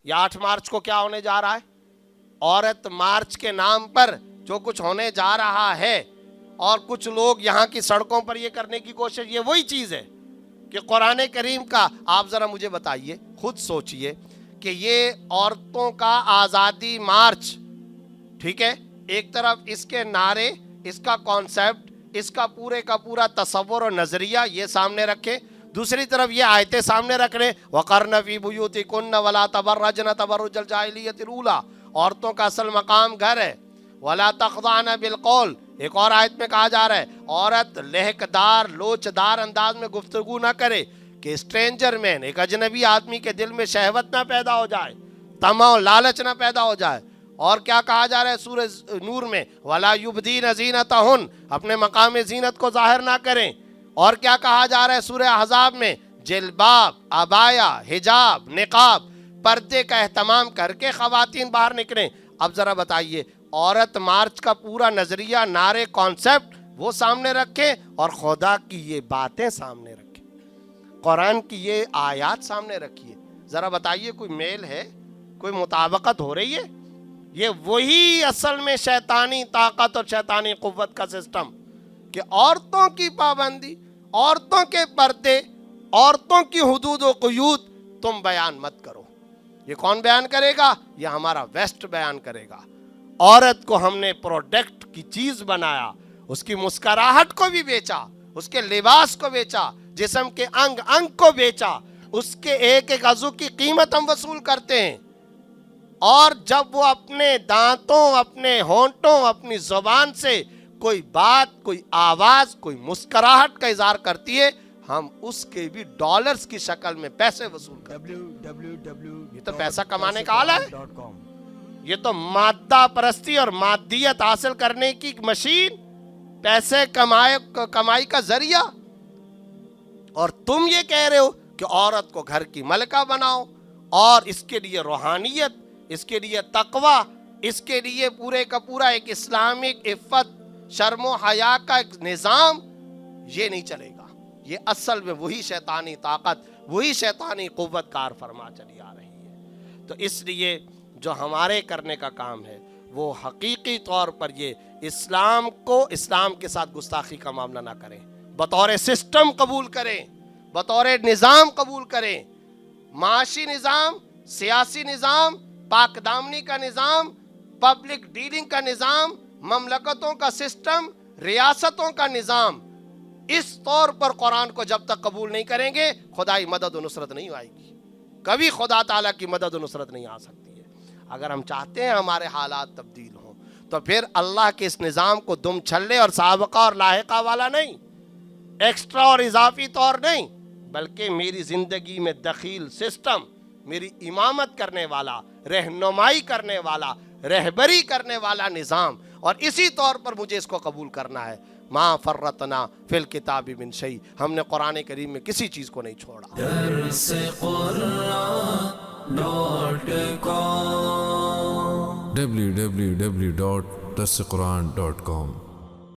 या 8 मार्च को क्या होने जा रहा है? औरत मार्च के नाम पर जो कुछ होने जा रहा है, और कुछ लोग यहाँ की सड़कों पर ये करने की कोशिश, ये वही चीज़ है कि कुरान करीम का, आप ज़रा मुझे बताइए, खुद सोचिए कि ये औरतों का आज़ादी मार्च, ठीक है, एक तरफ इसके नारे, इसका कॉन्सेप्ट, इसका पूरे का पूरा तसव्वुर और नज़रिया ये सामने रखें, दूसरी तरफ ये आयतें सामने रख लें, वक़र्न फ़ी बुयूतिकुन्न वला तबर्रजन तबर्रुजल जाहिलियतिल ऊला, औरतों का असल मकाम घर है, वला तख़ज़अन बिलक़ौल, एक और आयत में कहा जा रहा है औरत लहकदार लोचदार अंदाज में गुफ्तगू ना करे कि स्ट्रेंजर मैन, एक अजनबी आदमी के दिल में शहवत ना पैदा हो जाए, तमा और लालच ना पैदा हो जाए। और क्या कहा जा रहा है सूरह नूर में, वला युबदीन ज़ीनतहुन, अपने मकाम ज़ीनत को जाहिर ना करें। और क्या कहा जा रहा है सूरह अहज़ाब में, जिल्बाब, अबाया, हिजाब, निकाब, पर्दे का एहतमाम करके ख़वातीन बाहर निकलें। अब ज़रा बताइए, औरत मार्च का पूरा नज़रिया, नारे, कॉन्सेप्ट वो सामने रखें और खुदा की ये बातें सामने रखें, कुरान की ये आयात सामने रखिए। ज़रा बताइए कोई मेल है, कोई मुताबकत हो रही है? ये वही असल में शैतानी ताकत और शैतानी कुव्वत का सिस्टम कि औरतों की पाबंदी, औरतों के पर्दे, औरतों की हुदूद व क़ुयूद तुम बयान मत करो। ये कौन बयान करेगा? ये हमारा वेस्ट बयान करेगा। औरत को हमने प्रोडक्ट की चीज़ बनाया, उसकी मुस्कुराहट को भी बेचा, उसके लिबास को बेचा, जिस्म के अंग अंग को बेचा, उसके एक एक अज़ू की कीमत हम वसूल करते हैं। और जब वो अपने दांतों, अपने होंठों, अपनी ज़ुबान से कोई बात, कोई आवाज़, कोई मुस्कुराहट का इज़हार करती है, हम उसके भी डॉलर्स की शक्ल में पैसे वसूल करते हैं। ये तो पैसा कमाने का आला है, ये तो मादा परस्ती और मादियत हासिल करने की मशीन, पैसे कमाई का जरिया। और तुम ये कह रहे हो कि औरत को घर की मलका बनाओ, और इसके लिए रूहानियत, इसके लिए तकवा, इसके लिए पूरे का पूरा एक इस्लामिक इफ़्फ़त, शर्म व हया का एक निज़ाम, ये नहीं चलेगा। ये असल में वही शैतानी ताकत, वही शैतानी कुव्वत कार फरमा चली आ रही है। तो इसलिए जो हमारे करने का काम है वो हकीकी तौर पर ये इस्लाम को इस्लाम के साथ गुस्ताखी का मामला ना करें, बतौर सिस्टम कबूल करें, बतौर निज़ाम कबूल करें। माशी निज़ाम, सियासी निज़ाम, पाकदामनी का निज़ाम, पब्लिक डीलिंग का निज़ाम, ममलकतों का सिस्टम, रियासतों का निज़ाम, इस तौर पर कुरान को जब तक कबूल नहीं करेंगे, खुदाई मदद और नुसरत नहीं आएगी, कभी खुदा ताला की मदद और नुसरत नहीं आ सकती है। अगर हम चाहते हैं हमारे हालात तब्दील हों, तो फिर अल्लाह के इस निज़ाम को दुम छल्ले और साबका और लाहिका वाला नहीं, एक्स्ट्रा और इजाफी तौर नहीं, बल्कि मेरी ज़िंदगी में दखील सिस्टम, मेरी इमामत करने वाला, रहनुमाई करने वाला, रहबरी करने वाला निज़ाम, और इसी तौर पर मुझे इसको कबूल करना है। मा फर्रतना फिल किताबि मिन शै, हमने कुरान करीम में किसी चीज़ को नहीं छोड़ा। www.darsequran.com